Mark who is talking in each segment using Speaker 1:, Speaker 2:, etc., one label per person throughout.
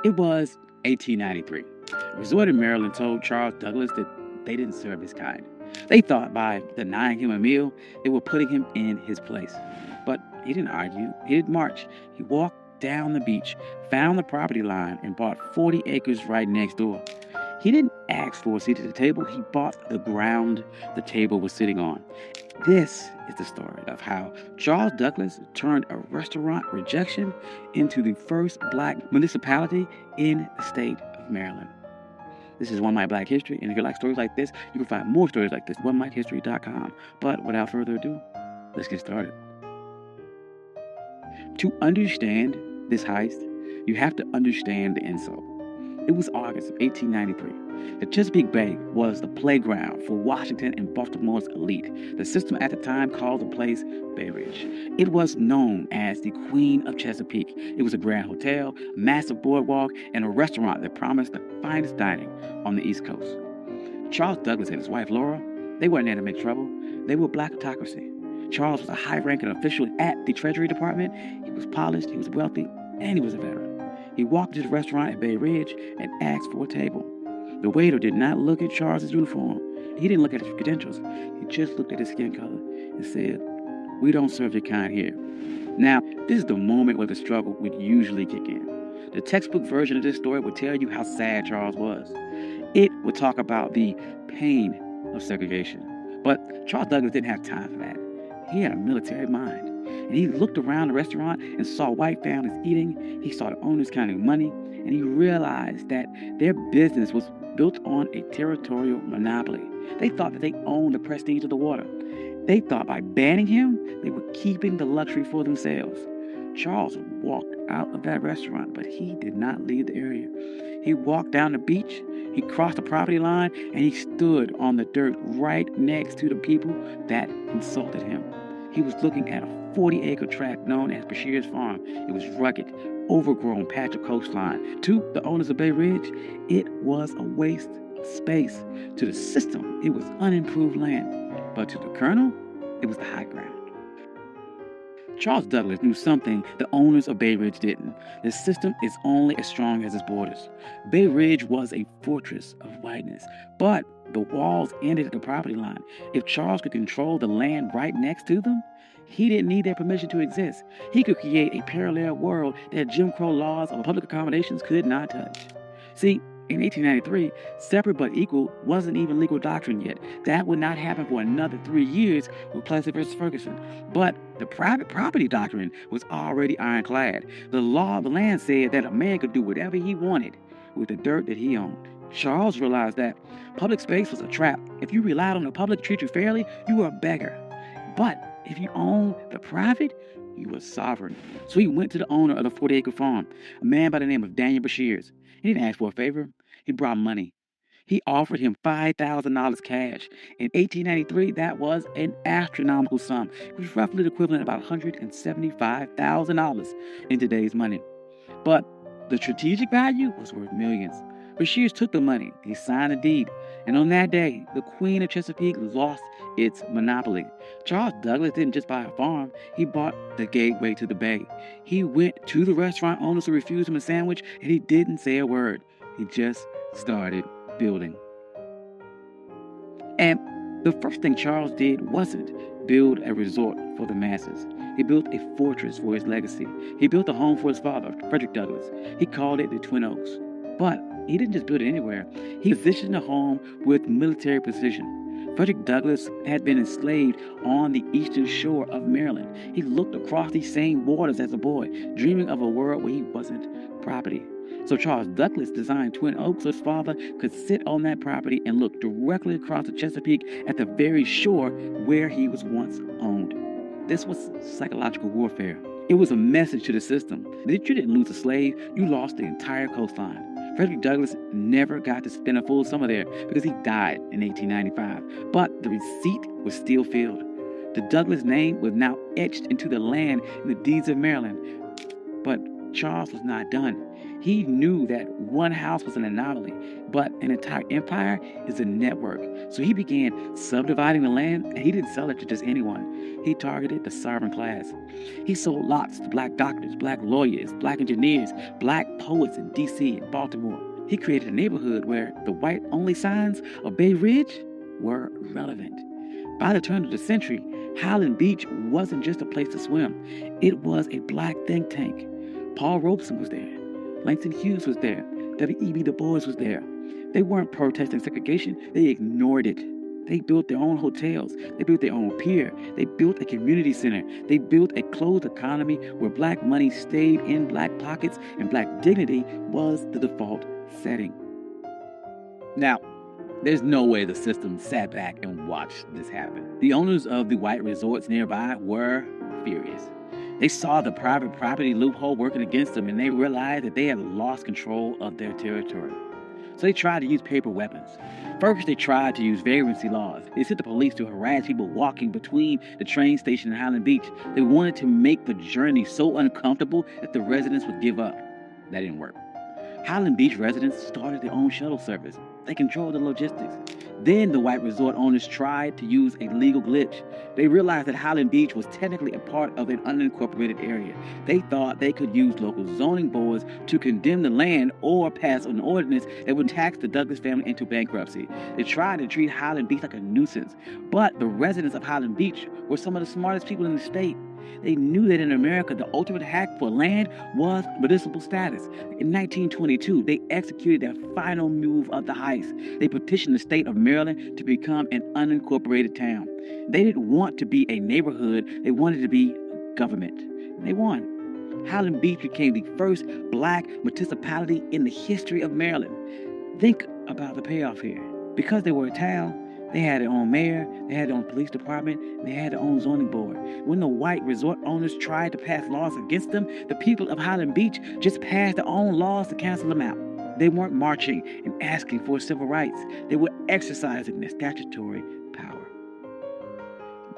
Speaker 1: It was 1893. A resort in Maryland told Charles Douglas that they didn't serve his kind. They thought by denying him a meal, they were putting him in his place. But he didn't argue. He didn't march. He walked down the beach, found the property line, and bought 40 acres right next door. He didn't ask for a seat at the table. He bought the ground the table was sitting on. This is the story of how Charles Douglas turned a restaurant rejection into the first black municipality in the state of Maryland. This is One Mike Black History, and if you like stories like this, you can find more stories like this at onemikehistory.com. But without further ado, let's get started. To understand this heist, you have to understand the insult. It was August of 1893. The Chesapeake Bay was the playground for Washington and Baltimore's elite. The system at the time called the place Bay Ridge. It was known as the Queen of Chesapeake. It was a grand hotel, a massive boardwalk, and a restaurant that promised the finest dining on the East Coast. Charles Douglas and his wife Laura, they weren't there to make trouble. They were black autocracy. Charles was a high-ranking official at the Treasury Department. He was polished, he was wealthy, and he was a veteran. He walked to the restaurant at Bay Ridge and asked for a table. The waiter did not look at Charles's uniform. He didn't look at his credentials. He just looked at his skin color and said, "We don't serve your kind here." Now, this is the moment where the struggle would usually kick in. The textbook version of this story would tell you how sad Charles was. It would talk about the pain of segregation. But Charles Douglas didn't have time for that. He had a military mind. And he looked around the restaurant and saw white families eating. He saw the owners counting money. And he realized that their business was built on a territorial monopoly. They thought that they owned the prestige of the water. They thought by banning him, they were keeping the luxury for themselves. Charles walked out of that restaurant, but he did not leave the area. He walked down the beach, he crossed the property line, and he stood on the dirt right next to the people that insulted him. He was looking at a 40-acre tract known as Bashir's Farm. It was rugged, overgrown patch of coastline. To the owners of Bay Ridge, it was a waste of space. To the system, it was unimproved land. But to the Colonel, it was the high ground. Charles Douglas knew something the owners of Bay Ridge didn't. The system is only as strong as its borders. Bay Ridge was a fortress of whiteness, but the walls ended at the property line. If Charles could control the land right next to them, he didn't need their permission to exist. He could create a parallel world that Jim Crow laws of public accommodations could not touch. See, in 1893, separate but equal wasn't even legal doctrine yet. That would not happen for another 3 years with Plessy versus Ferguson. But the private property doctrine was already ironclad. The law of the land said that a man could do whatever he wanted with the dirt that he owned. Charles realized that public space was a trap. If you relied on the public to treat you fairly, you were a beggar. But if you owned the private, you were sovereign. So he went to the owner of the 40-acre farm, a man by the name of Daniel Bashirs. He didn't ask for a favor. He brought money. He offered him $5,000 cash. In 1893, that was an astronomical sum. It was roughly the equivalent of about $175,000 in today's money. But the strategic value was worth millions. Bashirs took the money. He signed a deed. And on that day, the Queen of Chesapeake lost its monopoly. Charles Douglas didn't just buy a farm. He bought the gateway to the bay. He went to the restaurant owners who refused him a sandwich, and he didn't say a word. He just started building. And the first thing Charles did wasn't build a resort for the masses. He built a fortress for his legacy. He built a home for his father, Frederick Douglass. He called it the Twin Oaks. But he didn't just build it anywhere. He positioned the home with military precision. Frederick Douglass had been enslaved on the eastern shore of Maryland. He looked across these same waters as a boy, dreaming of a world where he wasn't property. So Charles Douglas designed Twin Oaks so his father could sit on that property and look directly across the Chesapeake at the very shore where he was once owned. This was psychological warfare. It was a message to the system that if you didn't lose a slave, you lost the entire coastline. Frederick Douglass never got to spend a full summer there because he died in 1895, but the receipt was still filled. The Douglass name was now etched into the land in the deeds of Maryland. But Charles was not done. He knew that one house was an anomaly, but an entire empire is a network. So he began subdividing the land, and he didn't sell it to just anyone. He targeted the sovereign class. He sold lots to black doctors, black lawyers, black engineers, black poets in D.C. and Baltimore. He created a neighborhood where the white-only signs of Bay Ridge were relevant. By the turn of the century, Highland Beach wasn't just a place to swim. It was a black think tank. Paul Robeson was there. Langston Hughes was there. W.E.B. Du Bois was there. They weren't protesting segregation. They ignored it. They built their own hotels. They built their own pier. They built a community center. They built a closed economy where black money stayed in black pockets and black dignity was the default setting. Now, there's no way the system sat back and watched this happen. The owners of the white resorts nearby were furious. They saw the private property loophole working against them, and they realized that they had lost control of their territory. So they tried to use paper weapons. First, they tried to use vagrancy laws. They sent the police to harass people walking between the train station and Highland Beach. They wanted to make the journey so uncomfortable that the residents would give up. That didn't work. Highland Beach residents started their own shuttle service. They controlled the logistics. Then the white resort owners tried to use a legal glitch. They realized that Highland Beach was technically a part of an unincorporated area. They thought they could use local zoning boards to condemn the land or pass an ordinance that would tax the Douglas family into bankruptcy. They tried to treat Highland Beach like a nuisance. But the residents of Highland Beach were some of the smartest people in the state. They knew that in America, the ultimate hack for land was municipal status. In 1922, they executed their final move of the heist. They petitioned the state of Maryland to become an unincorporated town. They didn't want to be a neighborhood. They wanted to be government. And they won. Highland Beach became the first black municipality in the history of Maryland. Think about the payoff here. Because they were a town, they had their own mayor, they had their own police department, and they had their own zoning board. When the white resort owners tried to pass laws against them, the people of Highland Beach just passed their own laws to cancel them out. They weren't marching and asking for civil rights. They were exercising their statutory power.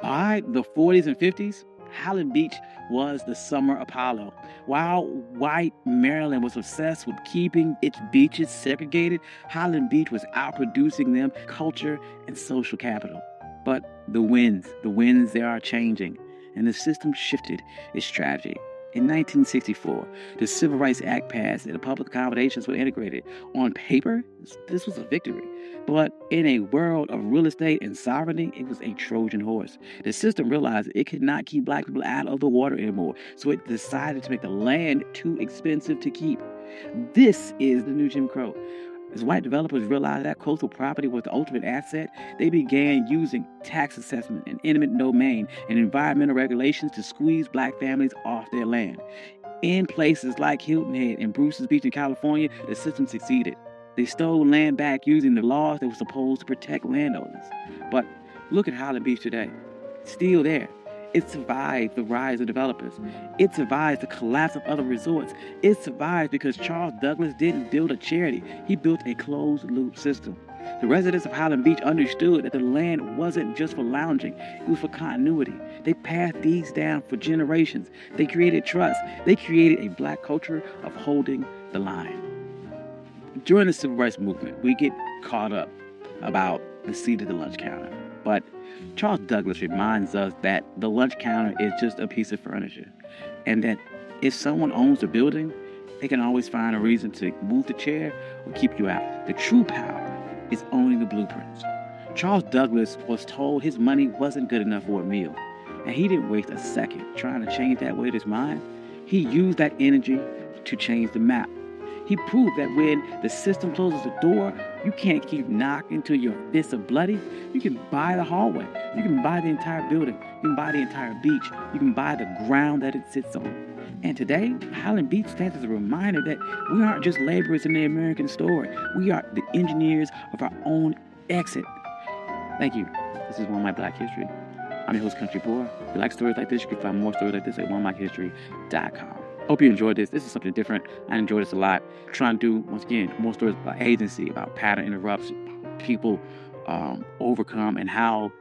Speaker 1: By the 40s and 50s, Highland Beach was the summer Apollo. While white Maryland was obsessed with keeping its beaches segregated, Highland Beach was outproducing them culture and social capital. But the winds, they are changing, and the system shifted its strategy. In 1964, the Civil Rights Act passed and the public accommodations were integrated. On paper, this was a victory. But in a world of real estate and sovereignty, it was a Trojan horse. The system realized it could not keep black people out of the water anymore, so it decided to make the land too expensive to keep. This is the new Jim Crow. As white developers realized that coastal property was the ultimate asset, they began using tax assessment and eminent domain and environmental regulations to squeeze black families off their land. In places like Hilton Head and Bruce's Beach in California, the system succeeded. They stole land back using the laws that were supposed to protect landowners. But look at Highland Beach today. It's still there. It survived the rise of developers. It survived the collapse of other resorts. It survived because Charles Douglas didn't build a charity. He built a closed-loop system. The residents of Highland Beach understood that the land wasn't just for lounging. It was for continuity. They passed these down for generations. They created trust. They created a black culture of holding the line. During the Civil Rights Movement, we get caught up about the seat of the lunch counter. But Charles Douglas reminds us that the lunch counter is just a piece of furniture, and that if someone owns the building, they can always find a reason to move the chair or keep you out. The true power is owning the blueprints. Charles Douglas was told his money wasn't good enough for a meal, and he didn't waste a second trying to change that with his mind. He used that energy to change the map. He proved that when the system closes the door, you can't keep knocking till your fists are bloody. You can buy the hallway. You can buy the entire building. You can buy the entire beach. You can buy the ground that it sits on. And today, Highland Beach stands as a reminder that we aren't just laborers in the American story. We are the engineers of our own exit. Thank you. This is One My Black History. I'm your host, Country Boy. If you like stories like this, you can find more stories like this at onemyhistory.com. Hope you enjoyed this. This is something different. I enjoyed this a lot. Trying to do, once again, more stories about agency, about pattern interrupts, people overcome, and how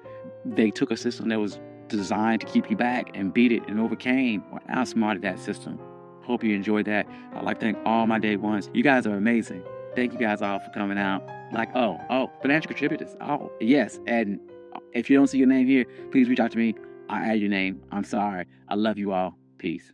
Speaker 1: they took a system that was designed to keep you back and beat it and overcame or outsmarted that system. Hope you enjoyed that. I'd like to thank all my day ones. You guys are amazing. Thank you guys all for coming out. Financial contributors. Oh, yes. And if you don't see your name here, please reach out to me. I'll add your name. I'm sorry. I love you all. Peace.